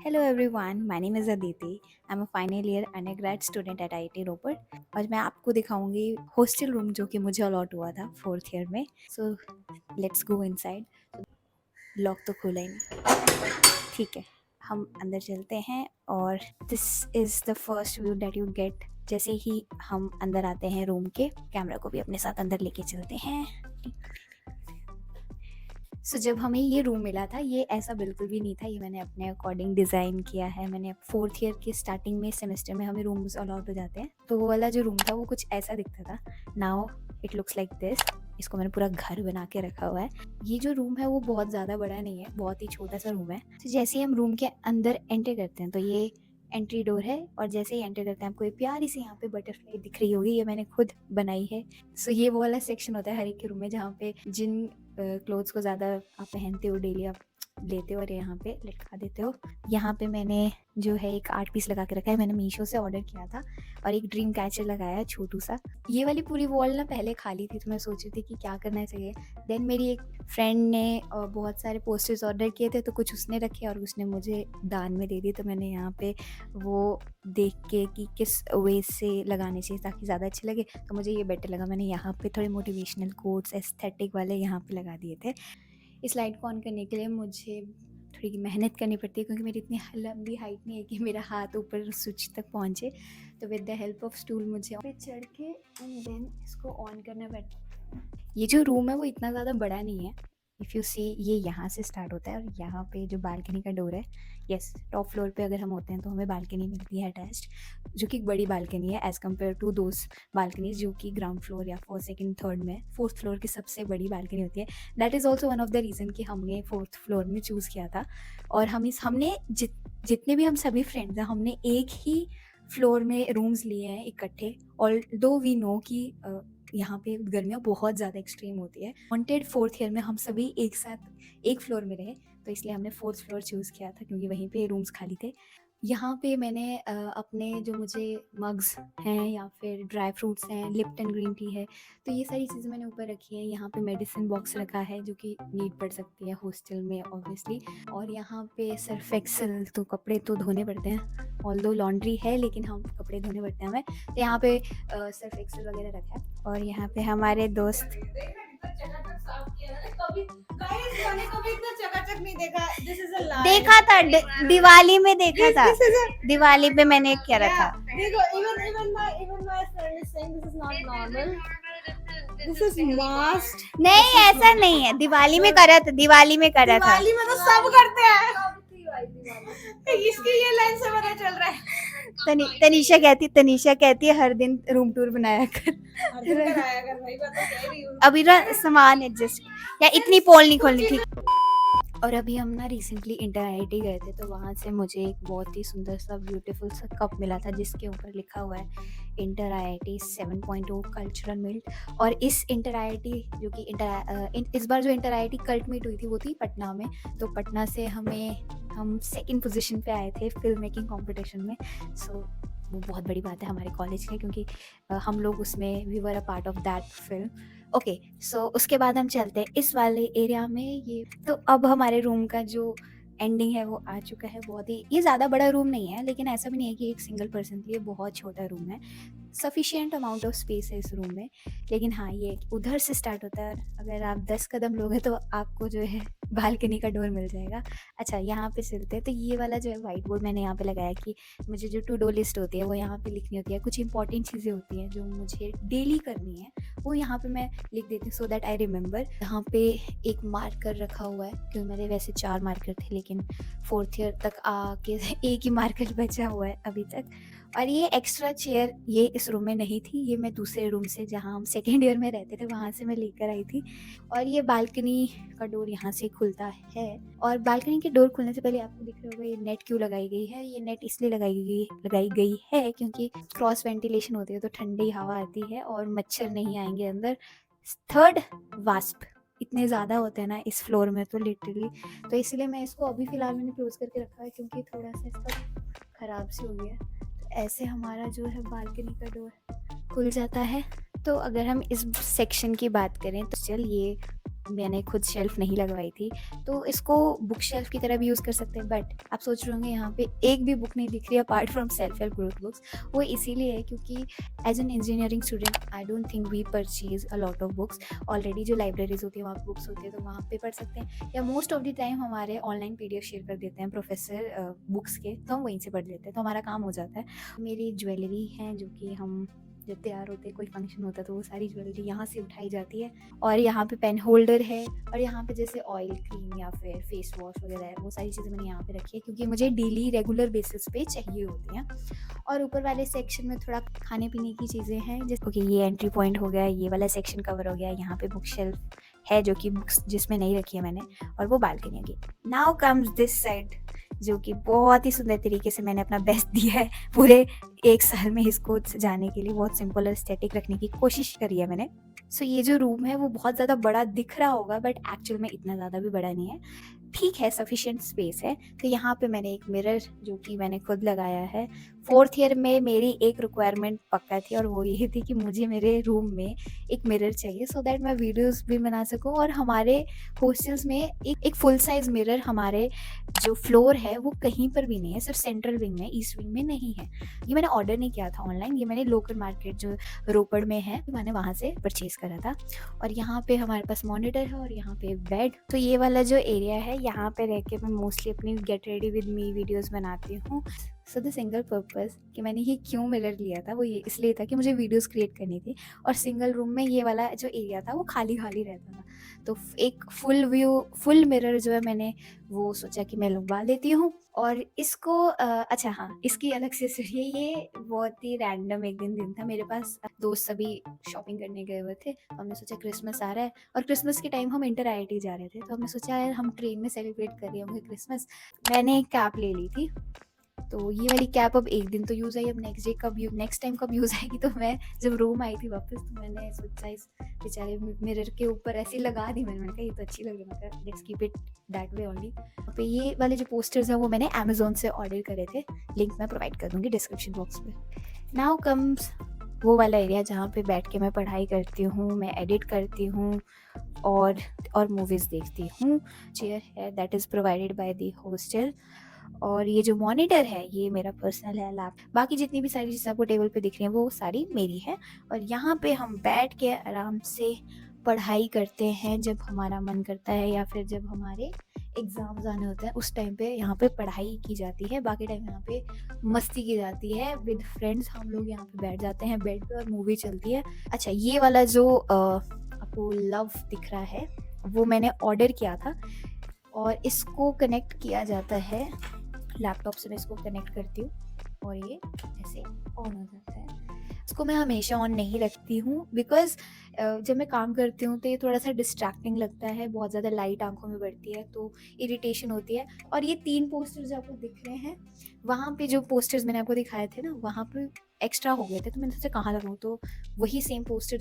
Hello everyone, my name is Aditi. I'm a final year undergrad student at IIT रोपड़ और मैं आपको दिखाऊंगी hostel room जो कि मुझे अलॉट हुआ था फोर्थ ईयर में. So let's go inside. Lock तो खुला ही नहीं. ठीक है, हम अंदर चलते हैं और this is the first view that you get. जैसे ही हम अंदर आते हैं रूम के, कैमरा को भी अपने साथ अंदर लेके चलते हैं. जब हमें ये रूम मिला था, ये ऐसा बिल्कुल भी नहीं था. ये मैंने अपने अकॉर्डिंग डिज़ाइन किया है. मैंने फोर्थ ईयर के स्टार्टिंग में सेमेस्टर में हमें रूम्स अलॉट हो जाते हैं, तो वो वाला जो रूम था वो कुछ ऐसा दिखता था. Now it looks like this. इसको मैंने पूरा घर बना के रखा हुआ है. ये जो रूम है वो बहुत ज़्यादा बड़ा नहीं है, बहुत ही छोटा सा रूम है. तो जैसे ही हम रूम के अंदर एंटर करते हैं तो ये एंट्री डोर है, और जैसे ही एंटर करते हैं आपको ये प्यारी सी यहाँ पे बटरफ्लाई दिख रही होगी. ये मैंने खुद बनाई है. ये वो वाला सेक्शन होता है हर एक के रूम में जहाँ पे जिन क्लोथ्स को ज़्यादा आप पहनते हो, डेली आप लेते हो और यहाँ पे लटका देते हो. यहाँ पे मैंने जो है एक आर्ट पीस लगा के रखा है. मैंने मीशो से ऑर्डर किया था और एक ड्रीम कैचर लगाया है छोटू सा. ये वाली पूरी वॉल ना पहले खाली थी, तो मैं सोच रही थी कि क्या करना चाहिए. देन मेरी एक फ्रेंड ने बहुत सारे पोस्टर्स ऑर्डर किए थे, तो कुछ उसने रखे और उसने मुझे दान में दे दिए. तो मैंने यहाँ पे वो देख के कि किस वे से लगाने चाहिए ताकि ज़्यादा अच्छे लगे, तो मुझे ये बेटर लगा. मैंने यहाँ पे थोड़े मोटिवेशनल कोट्स एस्थेटिक वाले यहाँ पे लगा दिए थे. इस लाइट को ऑन करने के लिए मुझे थोड़ी मेहनत करनी पड़ती है, क्योंकि मेरी इतनी लंबी हाइट नहीं है कि मेरा हाथ ऊपर स्विच तक पहुँचे. तो with the help of stool मुझे पे चढ़ के एंड देन इसको ऑन करना पड़ता है. ये जो रूम है वो इतना ज़्यादा बड़ा नहीं है. इफ़ यू सी, ये यहाँ से स्टार्ट होता है और यहाँ पे जो बालकनी का डोर है, यस, टॉप फ्लोर पे अगर हम होते हैं तो हमें बालकनी मिलती है अटैच्ड, जो कि एक बड़ी बालकनी है as compare to those balconies जो कि ग्राउंड फ्लोर या फर्स्ट सेकंड थर्ड में. फोर्थ फ्लोर की सबसे बड़ी बालकनी होती है. That is also one of the reason कि हमने फोर्थ फ्लोर में चूज़ किया था. और हमने जितने भी हम सभी फ्रेंड्स हैं, हमने एक ही फ्लोर में रूम्स लिए हैं इकट्ठे. ऑल दो वी नो कि यहाँ पे गर्मियाँ बहुत ज़्यादा एक्सट्रीम होती है. वांटेड फोर्थ ईयर में हम सभी एक साथ एक फ्लोर में रहे, तो इसलिए हमने फोर्थ फ्लोर चूज़ किया था क्योंकि वहीं पे रूम्स खाली थे. यहाँ पे मैंने अपने जो मुझे मग्स हैं या फिर ड्राई फ्रूट्स हैं, लिप्टन ग्रीन टी है, तो ये सारी चीज़ें मैंने ऊपर रखी हैं. यहाँ पे मेडिसिन बॉक्स रखा है जो कि नीड पड़ सकती है हॉस्टल में ऑब्वियसली. और यहाँ पे सर्फ एक्सेल, तो कपड़े तो धोने पड़ते हैं. ऑल्दो लॉन्ड्री है लेकिन हम कपड़े धोने पड़ते हैं हमें. तो यहाँ पे सर्फ एक्सेल वगैरह रखा है. और यहाँ पे हमारे दोस्त देखा था दिवाली में देखा था. दिवाली पे मैंने क्या रखा. नहीं, ऐसा नहीं है. दिवाली में करा था. दिवाली में करा था. दिवाली में तो सब करते हैं. इसकी ये लाइन से पता चल रहा है. तनीषा कहती है हर दिन रूम टूर बनाया कर. कराया कर भाई, मैं तो कह रही हूँ. अभी ना सामान एडजस्ट या इतनी पोल नहीं खोलनी थी. और अभी हम ना रिसेंटली इंटर IIT गए थे, तो वहाँ से मुझे एक बहुत ही सुंदर सा ब्यूटीफुल सा कप मिला था जिसके ऊपर लिखा हुआ है इंटर IIT 7.0 कल्चरल मीट. और इस इंटर IIT जो कि इस बार जो इंटर IIT कल्ट मीट हुई थी वो थी पटना में. तो पटना से हम सेकंड पोजीशन पे आए थे फिल्म मेकिंग कंपटीशन में. वो बहुत बड़ी बात है हमारे कॉलेज की, क्योंकि हम लोग उसमें we were a part of that film. Okay, उसके बाद हम चलते हैं इस वाले एरिया में. ये तो अब हमारे रूम का जो एंडिंग है वो आ चुका है. बहुत ही, ये ज़्यादा बड़ा रूम नहीं है, लेकिन ऐसा भी नहीं है कि एक सिंगल पर्सन के लिए बहुत छोटा रूम है. सफिशिएंट अमाउंट ऑफ स्पेस है इस रूम में. लेकिन हाँ, ये उधर से स्टार्ट होता है. अगर आप 10 कदम लोगे तो आपको जो है बालकनी का डोर मिल जाएगा. अच्छा, यहाँ पे चलते हैं. तो ये वाला जो है वाइट बोर्ड मैंने यहाँ पे लगाया कि मुझे जो टू डू लिस्ट होती है वो यहाँ पे लिखनी होती है. कुछ इंपॉर्टेंट चीज़ें होती हैं जो मुझे डेली करनी है, वो यहाँ पे मैं लिख देती हूँ सो दैट आई रिमेंबर. यहाँ पे एक मार्कर रखा हुआ है, क्योंकि मेरे वैसे 4 मार्कर थे लेकिन फोर्थ ईयर तक आके एक ही मार्कर बचा हुआ है अभी तक. और ये एक्स्ट्रा चेयर ये इस रूम में नहीं थी, ये मैं दूसरे रूम से जहाँ हम सेकेंड ईयर में रहते थे वहाँ से मैं लेकर आई थी. और ये बालकनी का डोर यहाँ से खुलता है. और बालकनी के डोर खुलने से पहले आपको दिख रहा होगा ये नेट क्यों लगाई गई है. ये नेट इसलिए लगाई गई है क्योंकि क्रॉस वेंटिलेशन होती है, तो ठंडी हवा आती है और मच्छर नहीं आएंगे अंदर. थर्ड, वास्प इतने ज़्यादा होते हैं ना इस फ्लोर में, तो लिटरली, तो इसलिए मैं इसको अभी फ़िलहाल मैंने क्लोज करके रखा है क्योंकि थोड़ा सा इसका ख़राब सी हो गया है. तो ऐसे हमारा जो है बालकनी का डोर खुल जाता है. तो अगर हम इस सेक्शन की बात करें तो चलिए मैंने खुद शेल्फ नहीं लगवाई थी, तो इसको बुक शेल्फ की तरह भी यूज़ कर सकते हैं। बट आप सोच रहे होंगे यहाँ पे एक भी बुक नहीं दिख रही apart from self help growth books. वो इसीलिए है क्योंकि as an engineering student I don't think we purchase a lot of books. Already जो लाइब्रेरीज होती है वहाँ पे बुक्स होती है, तो वहाँ पे पढ़ सकते हैं, या मोस्ट ऑफ द टाइम हमारे ऑनलाइन PDF शेयर कर देते हैं प्रोफेसर बुक्स के, तो हम वहीं से पढ़ लेते हैं, तो हमारा काम हो जाता है। मेरी ज्वेलरी है जो कि हम जब तैयार होते हैं, कोई फंक्शन होता है, तो वो सारी ज्वेलरी यहाँ से उठाई जाती है। और यहाँ पे पेन होल्डर है, और यहाँ पे जैसे ऑयल क्रीम या फिर फेस वॉश वगैरह है, वो सारी चीज़ें मैंने यहाँ पे रखी है क्योंकि मुझे डेली रेगुलर बेसिस पे चाहिए होती हैं। और ऊपर वाले सेक्शन में थोड़ा खाने पीने की चीज़ें हैं, जैसे ओके ये एंट्री पॉइंट हो गया, ये वाला सेक्शन कवर हो गया। यहाँ पे बुक शेल्फ है जो कि बुक्स जिसमें नहीं रखी है मैंने, और वो बालकनी होगी। नाउ कम्स दिस साइड, जो कि बहुत ही सुंदर तरीके से मैंने अपना बेस्ट दिया है पूरे 1 साल में इसको सजाने के लिए। बहुत सिंपल और एस्थेटिक रखने की कोशिश करी है मैंने। सो ये जो रूम है वो बहुत ज़्यादा बड़ा दिख रहा होगा, बट एक्चुअल में इतना ज़्यादा भी बड़ा नहीं है, ठीक है, सफिशिएंट स्पेस है। तो यहाँ पे मैंने एक मिरर जो कि मैंने खुद लगाया है। 4th ईयर में मेरी एक रिक्वायरमेंट पक्का थी, और वो ये थी कि मुझे मेरे रूम में एक मिरर चाहिए सो दैट मैं वीडियोस भी बना सकूं। और हमारे हॉस्टल्स में एक फुल साइज मिरर हमारे जो फ्लोर है वो कहीं पर भी नहीं है, सिर्फ सेंट्रल विंग में, ईस्ट विंग में नहीं है। ये मैंने ऑर्डर नहीं किया था ऑनलाइन, ये मैंने लोकल मार्केट जो रोपड़ में है मैंने वहाँ से परचेज़ करा था। और यहाँ पे हमारे पास मॉनिटर है और यहाँ पे बेड। तो ये वाला जो एरिया है यहाँ पे रह के मैं मोस्टली अपनी get ready with me videos बनाती हूँ। सो द सिंगल पर्पज़ कि मैंने ये क्यों मिरर लिया था वो ये इसलिए था कि मुझे वीडियोज़ क्रिएट करनी थी, और सिंगल रूम में ये वाला जो एरिया था वो खाली खाली रहता था। तो एक फुल मिरर जो है मैंने वो सोचा कि मैं लगवा लेती हूँ। और इसको अच्छा हाँ, इसकी अलग से सुनिए, ये बहुत ही रैंडम एक दिन था मेरे पास। दोस्त सभी शॉपिंग करने गए हुए थे, तो हमने सोचा क्रिसमस आ रहा है, और क्रिसमस के टाइम हम इंटर IIT जा रहे थे, तो हमने सोचा यार हम ट्रेन में सेलिब्रेट कर रहे होंगे क्रिसमस। मैंने एक कैप ले ली थी, तो ये वाली कैप अब एक दिन तो यूज़ आई, अब नेक्स्ट टाइम कब यूज़ आएगी। तो मैं जब रूम आई थी वापस, तो मैंने सोचा इस बेचारे मिरर के ऊपर ऐसे लगा दी। मैंने कहा ये तो अच्छी लग रही है, मैं let's keep it that way only. पे ये वाले जो पोस्टर्स हैं वो मैंने अमेजोन से ऑर्डर करे थे, लिंक मैं प्रोवाइड कर दूँगी डिस्क्रिप्शन बॉक्स में। नाउ कम्स वो वाला एरिया जहाँ पे बैठ के मैं पढ़ाई करती हूँ, मैं एडिट करती हूँ और मूवीज़ देखती हूँ। चेयर है that is provided by the hostel. और ये जो मॉनिटर है ये मेरा पर्सनल है। लैप बाकी जितनी भी सारी चीज़ें आपको टेबल पे दिख रही हैं वो सारी मेरी है। और यहाँ पे हम बैठ के आराम से पढ़ाई करते हैं जब हमारा मन करता है, या फिर जब हमारे एग्ज़ाम्स आने होते हैं उस टाइम पे यहाँ पे पढ़ाई की जाती है। बाकी टाइम यहाँ पे मस्ती की जाती है विद फ्रेंड्स। हम लोग यहाँ पे बैठ जाते हैं बेड पे और मूवी चलती है। अच्छा, ये वाला जो आपको लव दिख रहा है वो मैंने ऑर्डर किया था, और इसको कनेक्ट किया जाता है लैपटॉप से। मैं इसको कनेक्ट करती हूँ और ये ऐसे ऑन हो जाता है। इसको मैं हमेशा ऑन नहीं रखती हूँ बिकॉज़ जब मैं काम करती हूँ तो ये थोड़ा सा डिस्ट्रैक्टिंग लगता है, बहुत ज़्यादा लाइट आंखों में पड़ती है तो इरिटेशन होती है। और ये 3 पोस्टर्स जो आपको दिख रहे हैं, वहाँ पे जो पोस्टर्स मैंने आपको दिखाए थे ना, वहाँ पे एक्स्ट्रा हो गए थे, तो मैंने सोचा कहाँ लगाऊँ, तो वही सेम पोस्टर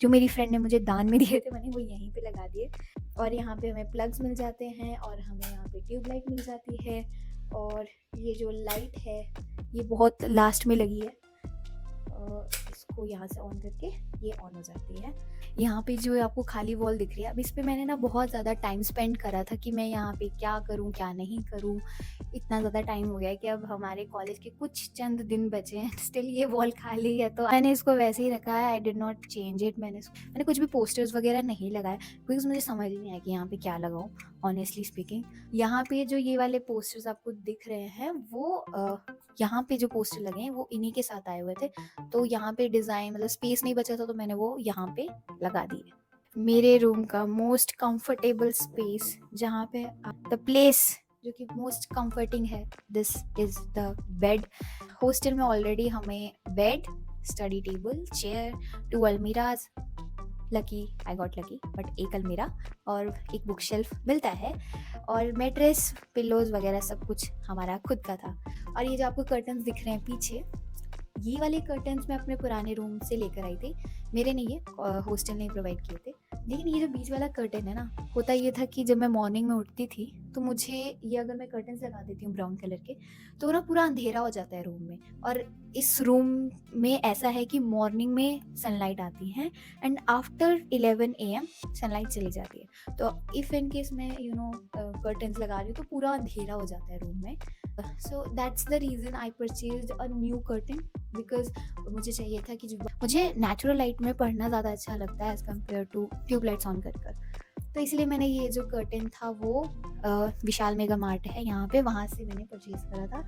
जो मेरी फ्रेंड ने मुझे दान में दिए थे, मैंने वो यहीं पे लगा दिए। और यहाँ पे हमें प्लग्स मिल जाते हैं, और हमें यहाँ पे ट्यूबलाइट मिल जाती है। और ये जो लाइट है ये बहुत लास्ट में लगी है, इसको यहाँ से ऑन करके ये ऑन हो जाती है। यहाँ पे जो आपको खाली वॉल दिख रही है, अब इस पे मैंने ना बहुत ज़्यादा टाइम स्पेंड करा था कि मैं यहाँ पे क्या करूँ क्या नहीं करूँ। इतना ज़्यादा टाइम हो गया है कि अब हमारे कॉलेज के कुछ चंद दिन बचे हैं, स्टिल ये वॉल खाली है, तो मैंने इसको वैसे ही रखा है। I did not change it. मैंने कुछ भी पोस्टर्स वगैरह नहीं लगाए बिकॉज मुझे समझ ही नहीं आया कि यहाँ पे क्या लगाऊँ, ऑनेस्टली स्पीकिंग। यहाँ पे जो ये वाले पोस्टर्स आपको दिख रहे हैं वो यहाँ पे जो पोस्टर लगे हैं वो इन्हीं के साथ आए हुए थे, तो यहाँ पे डिज़ाइन मतलब स्पेस नहीं बचा था तो मैंने वो यहाँ पे लगा दिए। मेरे रूम का मोस्ट कंफर्टेबल स्पेस जहाँ पे द प्लेस जो कि मोस्ट कंफर्टिंग है, this is the bed. Hostel में ऑलरेडी हमें bed, study table, chair, 2 almirahs, I got lucky, but एक अलमीरा और एक बुक शेल्फ मिलता है, और मैट्रेस, पिलोज वगैरह सब कुछ हमारा खुद का था। और ये जो आपको कर्टन्स दिख रहे हैं पीछे, ये वाले कर्टन्स मैं अपने पुराने रूम से लेकर आई थी, मेरे नहीं है, हॉस्टल ने प्रोवाइड किए थे। लेकिन ये जो बीच वाला कर्टेन है ना, होता ये था कि जब मैं मॉर्निंग में उठती थी, तो मुझे ये अगर मैं कर्टेन्स लगा देती हूँ ब्राउन कलर के, तो ना पूरा अंधेरा हो जाता है रूम में। और इस रूम में ऐसा है कि मॉर्निंग में सनलाइट आती है एंड आफ्टर 11 एएम सनलाइट चली जाती है। तो इफ़ इन केस मैं कर्टेन्स लगा रही हूँ तो पूरा अंधेरा हो जाता है रूम में। So that's the reason I purchased a new curtain, because मुझे चाहिए था कि जो मुझे नेचुरल लाइट में पढ़ना ज़्यादा अच्छा लगता है as compare to tube lights on कर कर। तो इसलिए मैंने ये जो कर्टेन था वो विशाल मेगा मार्ट है यहाँ पे, वहाँ से मैंने परचेज़ करा था।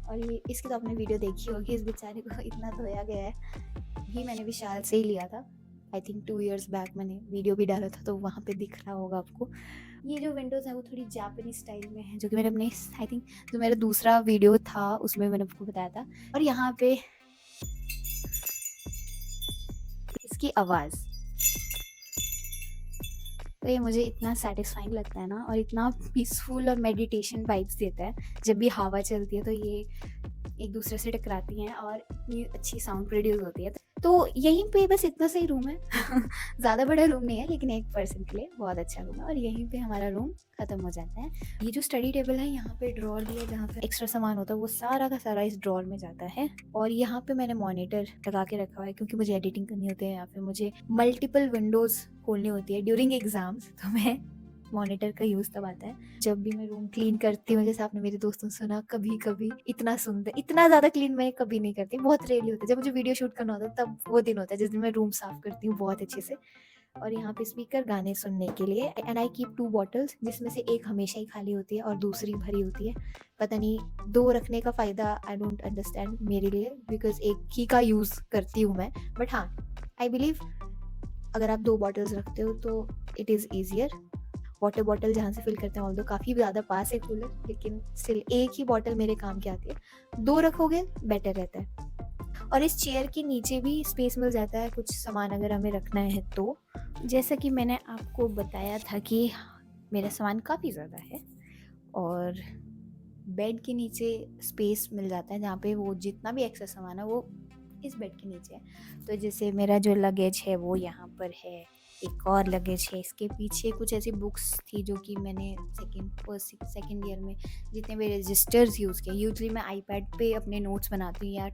और ये इसकी तो आपने वीडियो देखी होगी, इस बेचारे को इतना धोया गया है। ये मैंने विशाल से ही लिया था, आई थिंक 2 इयर्स बैक मैंने वीडियो भी डाला था, तो वहाँ पे दिख रहा होगा आपको। ये जो विंडोज़ हैं वो थोड़ी जापानीज़ स्टाइल में है, जो कि मैंने अपने आई थिंक जो मेरा दूसरा वीडियो था उसमें मैंने आपको बताया था। और यहाँ पे इसकी आवाज़, तो ये मुझे इतना सैटिस्फाइंग लगता है ना, और इतना पीसफुल और मेडिटेशन वाइब्स देता है। जब भी हवा चलती है तो ये एक दूसरे से टकराती हैं और इतनी अच्छी साउंड प्रोड्यूस होती है। तो यहीं पे बस इतना सही रूम है। ज़्यादा बड़ा रूम नहीं है, लेकिन एक पर्सन के लिए बहुत अच्छा रूम है, और यहीं पे हमारा रूम ख़त्म हो जाता है। ये जो स्टडी टेबल है, यहाँ पे ड्रॉर भी है जहाँ पे एक्स्ट्रा सामान होता है, वो सारा का सारा इस ड्रॉर में जाता है। और यहाँ पे मैंने मॉनिटर लगा के रखा हुआ है, क्योंकि मुझे एडिटिंग करनी होती है या फिर मुझे मल्टीपल विंडोज़ खोलनी होती है ड्यूरिंग एग्ज़ाम्स, तो मैं मॉनिटर का यूज़ तब आता है जब भी मैं रूम क्लीन करती हूँ। जैसे आपने मेरे दोस्तों से सुना, कभी-कभी इतना सुंदर, इतना ज़्यादा क्लीन मैं कभी नहीं करती, बहुत रेयरली होता है। जब मुझे वीडियो शूट करना होता है तब वो दिन होता है जिस दिन मैं रूम साफ़ करती हूँ बहुत अच्छे से। और यहाँ पे स्पीकर गाने सुनने के लिए, एंड आई कीप 2 बॉटल्स, जिसमें से एक हमेशा ही खाली होती है और दूसरी भरी होती है। पता नहीं 2 रखने का फ़ायदा आई डोंट अंडरस्टैंड मेरे लिए, बिकॉज़ एक ही का यूज़ करती हूँ मैं। बट हाँ, आई बिलीव अगर आप 2 बॉटल्स रखते हो तो it is easier. Water bottle जहाँ से फिल करते हैं, ऑल्दो काफ़ी ज़्यादा पास है कूलर, लेकिन स्टिल एक ही बॉटल मेरे काम की आती है। 2 रखोगे बेटर रहता है। और इस चेयर के नीचे भी स्पेस मिल जाता है कुछ सामान अगर हमें रखना है तो। जैसा कि मैंने आपको बताया था कि मेरा सामान काफ़ी ज़्यादा है, और बेड के नीचे स्पेस मिल जाता है जहाँ पे वो जितना भी एक्स्ट्रा सामान है वो इस बेड के नीचे है। तो जैसे मेरा जो लगेज है वो यहाँ पर है, एक और लगेज है इसके पीछे। कुछ ऐसी बुक्स थी जो कि मैंने सेकेंड ईयर में जितने भी रजिस्टर्स यूज़ किए, यूजली मैं आईपैड पे अपने नोट्स बनाती हूँ, या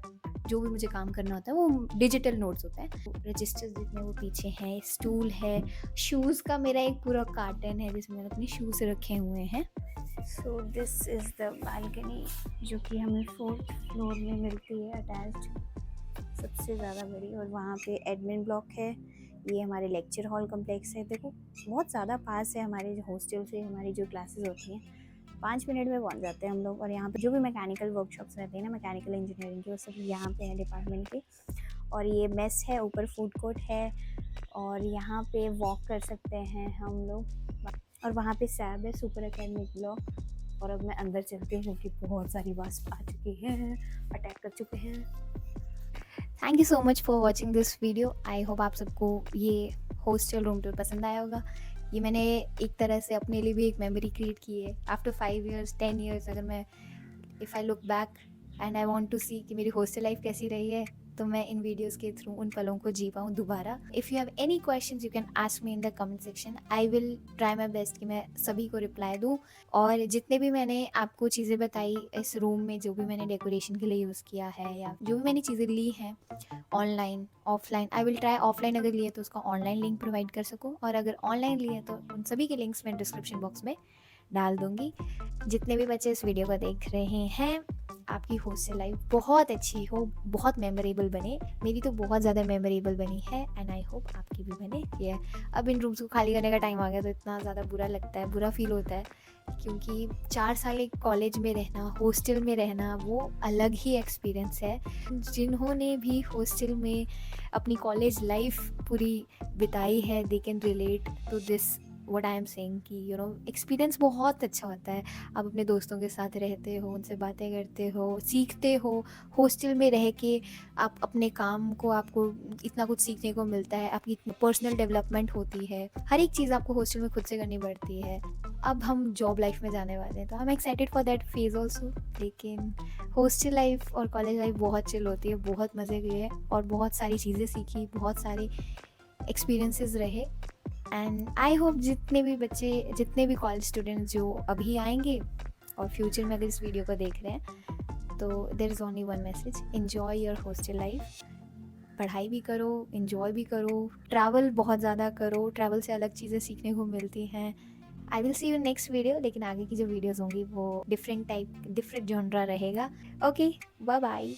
जो भी मुझे काम करना होता है वो डिजिटल नोट्स होता है। रजिस्टर्स जितने वो पीछे हैं, स्टूल है, शूज़ का मेरा एक पूरा कार्टन है जिसमें मैंने अपने शूज़ रखे हुए हैं। So this is the balcony, जो कि हमें 4th फ्लोर में मिलती है अटैच्ड, सबसे ज़्यादा बड़ी। और वहाँ पे एडमिन ब्लॉक है, ये हमारे लेक्चर हॉल कॉम्प्लेक्स है। देखो बहुत ज़्यादा पास है हमारे हॉस्टल से, हमारी जो क्लासेस होती हैं 5 मिनट में पहुँच जाते हैं हम लोग। और यहाँ पे जो भी मैकेनिकल वर्कशॉप्स रहते हैं ना, मैकेनिकल इंजीनियरिंग के, वो सब यहाँ पे है डिपार्टमेंट के। और ये मेस है, ऊपर फूड कोर्ट है, और यहाँ पे वॉक कर सकते हैं हम लोग। और वहाँ पे सैब है, सुपर एकेडमिक ब्लॉक। और अब मैं अंदर चलती हूँ क्योंकि बहुत सारी वास्प आ चुकी हैं, अटैक कर चुके हैं। Thank you so much for watching this video. I hope आप सबको ये हॉस्टल रूम टूर पसंद आया होगा। ये मैंने एक तरह से अपने लिए भी एक मेमोरी क्रिएट की है। आफ्टर 5 इयर्स 10 इयर्स, अगर मैं if I look back and I want to see कि मेरी हॉस्टल लाइफ कैसी रही है, तो मैं इन वीडियोस के थ्रू उन पलों को जी पाऊँ दोबारा। If you have any questions you can ask me in the comment section. I will try my best कि मैं सभी को रिप्लाई दूँ। और जितने भी मैंने आपको चीज़ें बताई इस रूम में, जो भी मैंने डेकोरेशन के लिए यूज़ किया है या जो भी मैंने चीज़ें ली हैं online offline, I will try offline अगर लिए तो उसका ऑनलाइन लिंक प्रोवाइड कर सकूँ, और अगर ऑनलाइन लिए तो उन सभी के लिंक्स मैं डिस्क्रिप्शन बॉक्स में डाल दूँगी। जितने भी बच्चे इस वीडियो को देख रहे हैं, आपकी हॉस्टल लाइफ बहुत अच्छी हो, बहुत मेमोरेबल बने। मेरी तो बहुत ज़्यादा मेमोरेबल बनी है, एंड आई होप आपकी भी बने। ये अब इन रूम्स को खाली करने का टाइम आ गया, तो इतना ज़्यादा बुरा लगता है, बुरा फील होता है, क्योंकि 4 साल एक कॉलेज में रहना, हॉस्टल में रहना, वो अलग ही एक्सपीरियंस है। जिन्होंने भी हॉस्टल में अपनी कॉलेज लाइफ पूरी बिताई है, they can relate to this what I am saying कि एक्सपीरियंस बहुत अच्छा होता है। आप अपने दोस्तों के साथ रहते हो, उनसे बातें करते हो, सीखते हो। हॉस्टल में रह के आप अपने काम को, आपको इतना कुछ सीखने को मिलता है, आपकी पर्सनल डेवलपमेंट होती है, हर एक चीज़ आपको हॉस्टल में खुद से करनी पड़ती है। अब हम जॉब लाइफ में जाने वाले हैं, तो I am excited for that phase also. लेकिन हॉस्टल लाइफ और कॉलेज लाइफ बहुत चिल होती है, बहुत मज़े की है, और बहुत सारी चीज़ें सीखी, बहुत सारे एक्सपीरियंसेस रहे। एंड आई होप जितने भी बच्चे, जितने भी कॉलेज स्टूडेंट्स जो अभी आएंगे और फ्यूचर में अगर इस वीडियो को देख रहे हैं, तो there is only one message, enjoy your hostel life. पढ़ाई भी करो, इन्जॉय भी करो, ट्रैवल बहुत ज़्यादा करो, ट्रैवल से अलग चीज़ें सीखने को मिलती हैं। I will see you next video, लेकिन आगे की जो वीडियोज़ होंगी वो डिफरेंट जॉनरा रहेगा। Okay, bye bye.